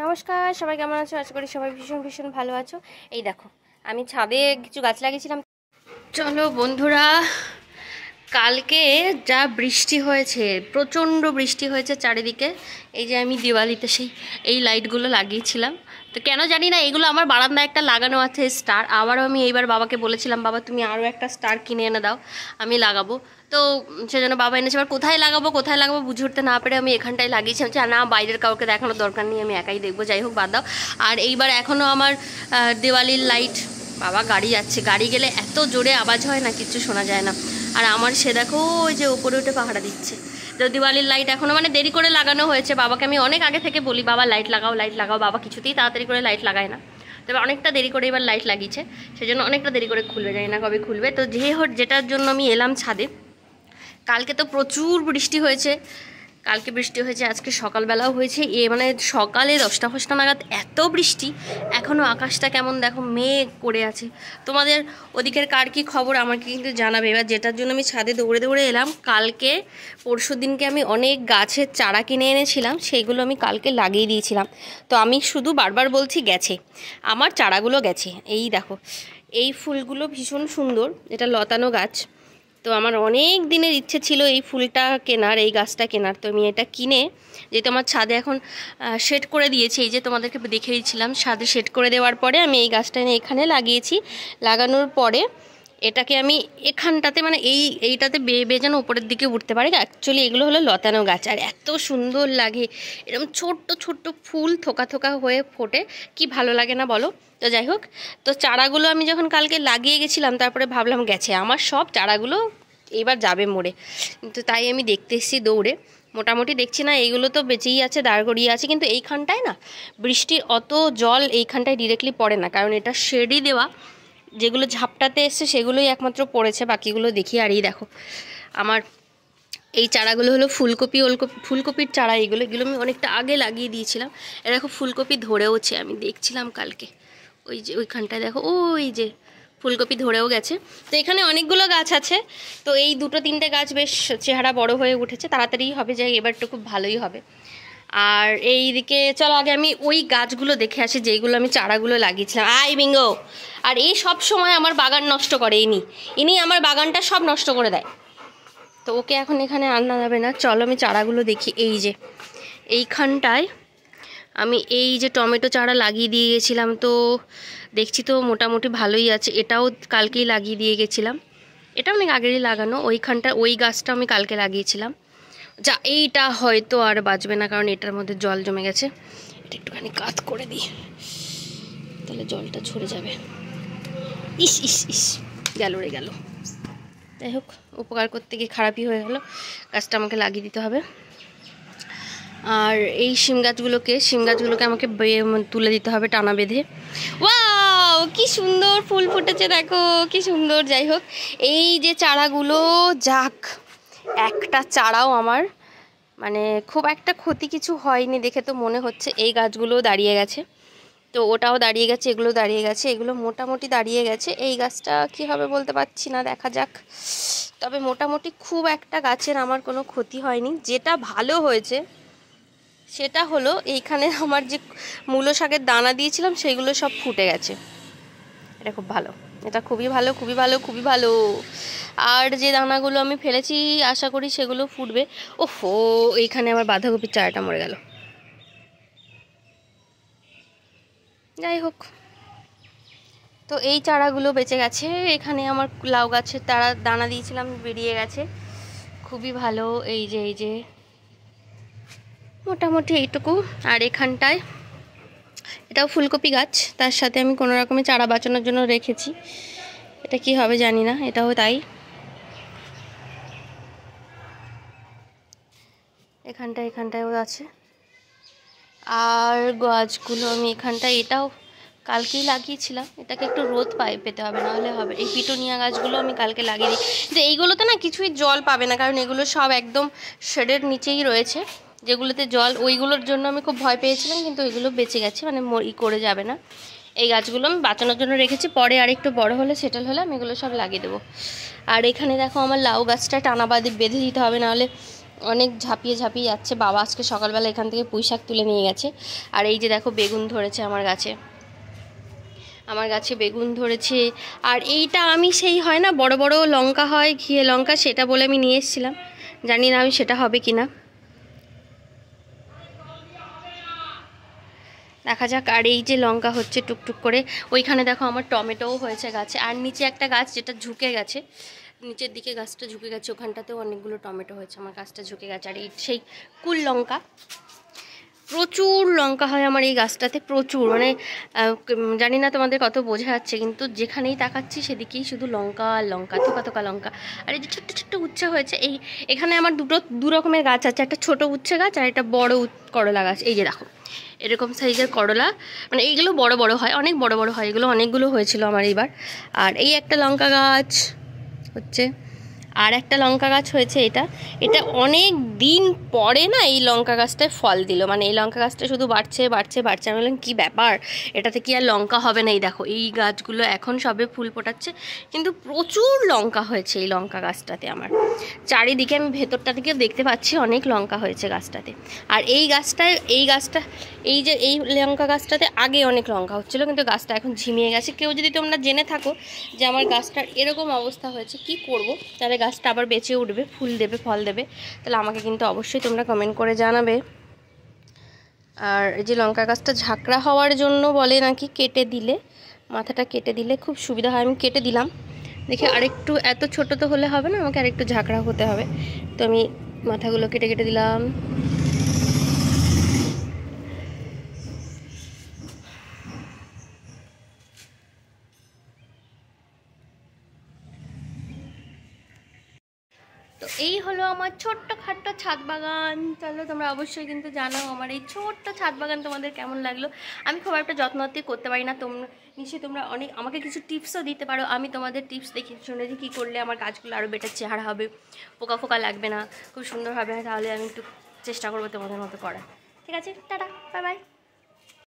নমস্কার, সবাই কেমন আছো? আশা করি সবাই ভীষণ ভীষণ ভালো আছো। এই দেখো, আমি ছাদে কিছু গাছ লাগিয়েছিলাম। চলো বন্ধুরা, কালকে যা বৃষ্টি হয়েছে, প্রচণ্ড বৃষ্টি হয়েছে চারিদিকে। এই যে আমি দিওয়ালিতে এই লাইটগুলো লাগিয়েছিলাম, তো কেন জানি না এগুলো আমার বারান্দায় একটা লাগানো আছে স্টার। আবারও আমি এইবার বাবাকে বলেছিলাম, বাবা তুমি আরও একটা স্টার কিনে এনে দাও, আমি লাগাবো। তো সেজন্য বাবা এনেছে। এবার কোথায় লাগাবো বুঝে উঠতে না পেরে আমি এখানটায় লাগিয়েছি। আমি না, বাইরের কাউকে দেখানোর দরকার নেই, আমি একাই দেখবো। যাই হোক, বাদ দাও। আর এইবার এখনও আমার দিওয়ালির লাইট, বাবা গাড়ি যাচ্ছে, গাড়ি গেলে এত জোরে আওয়াজ হয় না, কিচ্ছু শোনা যায় না। আর আমার সে দেখো ওই যে উপরে উঠে পাহারা দিচ্ছে। তো দিওয়ালির লাইট এখনও দেরি করে লাগানো হয়েছে। বাবাকে আমি অনেক আগে থেকে বলি, বাবা লাইট লাগাও। বাবা কিছুতেই তাড়াতাড়ি করে লাইট লাগায় না। তবে অনেকটা দেরি করে এবার লাইট লাগিয়েছে, সেজন্য অনেকটা দেরি করে খুলবে, জানি না কবে খুলবে। তো যেটার জন্য আমি এলাম ছাদে, কালকে তো প্রচুর বৃষ্টি হয়েছে। আজকে সকালবেলাও হয়েছে। সকালে 10টা নাগাদ এত বৃষ্টি, এখনও আকাশটা কেমন দেখো, মেঘ করে আছে। তোমাদের ওদিকের কার কী খবর আমাকে কিন্তু জানাবে। এবার যেটার জন্য আমি ছাদে দৌড়ে দৌড়ে এলাম, কালকে পরশু দিনকে আমি অনেক গাছের চারা কিনে এনেছিলাম, সেইগুলো আমি কালকে লাগিয়ে দিয়েছিলাম। তো আমি শুধু বারবার বলছি গেছে, আমার চারাগুলো গেছে। এই দেখো, এই ফুলগুলো ভীষণ সুন্দর, এটা লতানো গাছ। তো আমার অনেক দিনের ইচ্ছে ছিল এই ফুলটা কেনার, এই গাছটা কেনার। তো আমি এটা কিনে, যেহেতু আমার ছাদে এখন শেড করে দিয়েছি, এই যে তোমাদেরকে দেখে দিয়েছিলাম, ছাদে শেড করে দেওয়ার পরে আমি এই গাছটা এনে এখানে লাগিয়েছি। লাগানোর পরে এটাকে আমি এখানটাতে এইটাতে বেয়ে যেন উপরের দিকে উঠতে পারে। অ্যাকচুয়ালি এগুলো হলো লতানো গাছ, আর এত সুন্দর লাগে। এরকম ছোট্ট ছোট্ট ফুল থোকা থোকা হয়ে ফোটে, কি ভালো লাগে না বলো? তো যাই হোক, তো চারাগুলো আমি যখন কালকে লাগিয়ে গেছিলাম, তারপরে ভাবলাম গেছে আমার সব চারাগুলো, এবার যাবে মরে। কিন্তু তাই আমি দেখতে এসেছি দৌড়ে। মোটামুটি দেখছি না, এইগুলো তো বেঁচেই আছে, দাঁড় করিয়ে আছে। কিন্তু এইখানটায় না বৃষ্টির অত জল এইখানটায় ডিরেক্টলি পড়ে না, কারণ এটা শেডই দেওয়া। যেগুলো ঝাপটাতে এসছে সেগুলোই একমাত্র পড়েছে, বাকিগুলো দেখি। আর এই দেখো, আমার এই চারাগুলো হলো ফুলকপির চারা। এগুলো আমি অনেকটা আগে লাগিয়ে দিয়েছিলাম। এ দেখো, ফুলকপি ধরেওছে, আমি দেখছিলাম কালকে। ওই যে ওইখানটায় দেখো, ওই যে ফুলকপি ধরেও গেছে। তো এখানে অনেকগুলো গাছ আছে। তো এই 2-3টে গাছ বেশ চেহারা বড় হয়ে উঠেছে, তাড়াতাড়ি হবে, যাই এবারটা খুব ভালোই হবে। আর এই দিকে চলো আগে আমি ওই গাছগুলো দেখে আসি যেইগুলো আমি চারাগুলো লাগিয়েছিলাম। বিঙ্গো! আর এই সব সময় আমার বাগান নষ্ট করে, ইনি আমার বাগানটা সব নষ্ট করে দেয়। তো ওকে এখন এখানে আনা যাবে না। চলো আমি চারাগুলো দেখি। এই যে এইখানটায় আমি এই যে টমেটো চারা লাগিয়ে দিয়ে গেছিলাম, তো দেখছি তো মোটামুটি ভালোই আছে। এটাও কালকেই লাগিয়ে দিয়ে গেছিলাম, এটা অনেক আগেরই লাগানো। ওইখানটা ওই গাছটা আমি কালকে লাগিয়েছিলাম। যা, এইটা হয়তো আর বাঁচবে না, কারণ এটার মধ্যে জল জমে গেছে। এটা একটুখানি কাত করে দিই, তাহলে জলটা ঝরে যাবে। ইস ইস ইস, গেল রে গেল। যাই হোক, উপকার করতে গিয়ে খারাপই হয়ে গেল। গাছটা আমাকে লাগিয়ে দিতে হবে। আর এই শিম গাছগুলোকে আমাকে তুলে দিতে হবে টানা বেঁধে। ওয়াও, কি সুন্দর ফুল ফুটেছে দেখো, কি সুন্দর। যাই হোক, এই যে চারাগুলো, যাক একটা চারাও আমার খুব একটা ক্ষতি কিছু হয়নি দেখে তো মনে হচ্ছে। এই গাছগুলোও দাঁড়িয়ে গেছে, তো ওটাও দাঁড়িয়ে গেছে, এগুলো দাঁড়িয়ে গেছে, এগুলো মোটামুটি দাঁড়িয়ে গেছে। এই গাছটা কি হবে বলতে পারছি না, দেখা যাক। তবে মোটামুটি খুব একটা গাছের আমার কোনো ক্ষতি হয়নি। যেটা ভালো হয়েছে সেটা হলো, এইখানে আমার যে মূলো শাকের দানা দিয়েছিলাম সেইগুলো সব ফুটে গেছে। এটা খুব ভালো, এটা খুবই ভালো, খুবই ভালো, খুবই ভালো। আর যে দানাগুলো আমি ফেলেছি, আশা করি সেগুলো ফুটবে। ওহো, এইখানে আমার বাঁধাকপির চারাটা মরে গেল। যাই হোক, তো এই চারাগুলো বেঁচে গেছে। এখানে আমার লাউ গাছের দানা দিয়েছিলাম, বেরিয়ে গেছে, খুবই ভালো। এই যে মোটামুটি এইটুকু। আর এখানটায় এটাও ফুলকপি গাছ, তার সাথে আমি কোনো রকমের চারা বাঁচানোর জন্য রেখেছি। এটা কি হবে জানি না, এটাও তাই। এখানটায়ও আছে। আর গাছগুলো আমি এখানটায়, এটাও কালকেই লাগিয়েছিলাম। এটাকে একটু রোদ পেতে হবে, নাহলে হবে। এই পিটুনিয়া গাছগুলো আমি কালকে লাগিয়ে দিই। কিন্তু এইগুলোতে না কিছুই জল পাবে না, কারণ এগুলো সব একদম শেডের নিচেই রয়েছে। যেগুলোতে জল, ওইগুলোর জন্য আমি খুব ভয় পেয়েছিলাম, কিন্তু ওইগুলো বেঁচে গেছে, করে যাবে না। এই গাছগুলো আমি বাঁচানোর জন্য রেখেছি, পরে আর একটু বড় হলে, সেটেল হলে আমি এগুলো সব লাগিয়ে দেবো। আর এখানে দেখো, আমার লাউ গাছটা টানা বেঁধে দিতে হবে, নাহলে অনেক ঝাঁপিয়ে ঝাঁপিয়ে যাচ্ছে। বাবা আজকে সকালবেলা এখান থেকে পুঁই শাক তুলে নিয়ে গেছে। আর এই যে দেখো বেগুন ধরেছে আমার গাছে বেগুন ধরেছে। আর এইটা আমি সেই হয় না বড় বড় লঙ্কা হয়, ঘিয়ে লঙ্কা, সেটা বলে আমি নিয়ে এসেছিলাম, জানি না আমি সেটা হবে কি না, দেখা যাক। আর এই যে লঙ্কা হচ্ছে টুকটুক করে। ওইখানে দেখো আমার টমেটোও হয়েছে গাছে। আর নিচে একটা গাছ যেটা ঝুঁকে গেছে, নিচের দিকে গাছটা ঝুঁকে গেছে, ওখানটাতেও অনেকগুলো টমেটো হয়েছে, আমার গাছটা ঝুঁকে গেছে। আর এই সেই কুল লঙ্কা, প্রচুর লঙ্কা হয় আমার এই গাছটাতে, প্রচুর, মানে জানি না তোমাদের কত বোঝা যাচ্ছে, কিন্তু যেখানেই তাকাচ্ছি সেদিকেই শুধু লঙ্কা আর লঙ্কা, থোকা থোকা লঙ্কা। আর এই যে ছোট্ট ছোট্ট উচ্ছে হয়েছে, এখানে আমার দু রকমের গাছ আছে, একটা ছোট উচ্ছে গাছ আর একটা বড় করলা গাছ। এই যে দেখো এরকম সাইজের করলা, মানে এইগুলো বড় বড় হয়, অনেক বড় বড় হয়, এগুলো অনেকগুলো হয়েছিল আমার এইবার। আর এই একটা লঙ্কা গাছ হচ্ছে, আর একটা লঙ্কা গাছ হয়েছে। এটা অনেক দিন পরে না এই লঙ্কা গাছটায় ফল দিল, মানে এই লঙ্কা গাছটা শুধু বাড়ছে বাড়ছে বাড়ছে। আমি বললাম কী ব্যাপার, এটাতে কি আর লঙ্কা হবে না? এই দেখো এই গাছগুলো এখন সবে ফুল ফোটাচ্ছে, কিন্তু প্রচুর লঙ্কা হয়েছে এই লঙ্কা গাছটাতে আমার। চারিদিকে আমি ভেতরটা থেকে দেখতে পাচ্ছি অনেক লঙ্কা হয়েছে গাছটাতে। আর এই গাছটা এই যে এই লঙ্কা গাছটাতে আগে অনেক লঙ্কা হচ্ছিলো, কিন্তু গাছটা এখন ঝিমিয়ে গেছে। কেউ যদি তোমরা জেনে থাকো যে আমার গাছটার এরকম অবস্থা হয়েছে, কি করব, তাহলে গাছটা আবার বেঁচে উঠবে, ফুল দেবে, ফল দেবে, তাহলে আমাকে কিন্তু অবশ্যই তোমরা কমেন্ট করে জানাবে। আর এই যে লঙ্কা গাছটা ঝাঁকড়া হওয়ার জন্য বলে নাকি কেটে দিলে, মাথাটা কেটে দিলে খুব সুবিধা হয়। আমি কেটে দিলাম, দেখি আরেকটু, এত ছোট তো হলে হবে না, আমাকে আরেকটু ঝাঁকড়া হতে হবে। তো আমি মাথাগুলো কেটে কেটে দিলাম। তো এই হলো আমার ছোট্ট খাট্ট ছাদ বাগান। চলো তোমরা অবশ্যই কিন্তু জানাও আমার এই ছোট্ট ছাদ বাগান তোমাদের কেমন লাগলো। আমি খুব একটা যত্নআত্তি করতে পারি না, তোমরা নিশ্চয়ই তোমরা অনেক আমাকে কিছু টিপসও দিতে পারো। আমি তোমাদের টিপস দেখে শুনেছি কী করলে আমার গাছগুলো আরও বেটার চেহারা হবে, পোকা ফোকা লাগবে না, খুব সুন্দর হবে, তাহলে আমি একটু চেষ্টা করবো তোমাদের মতো করার। ঠিক আছে, টাটা, বাই বাই।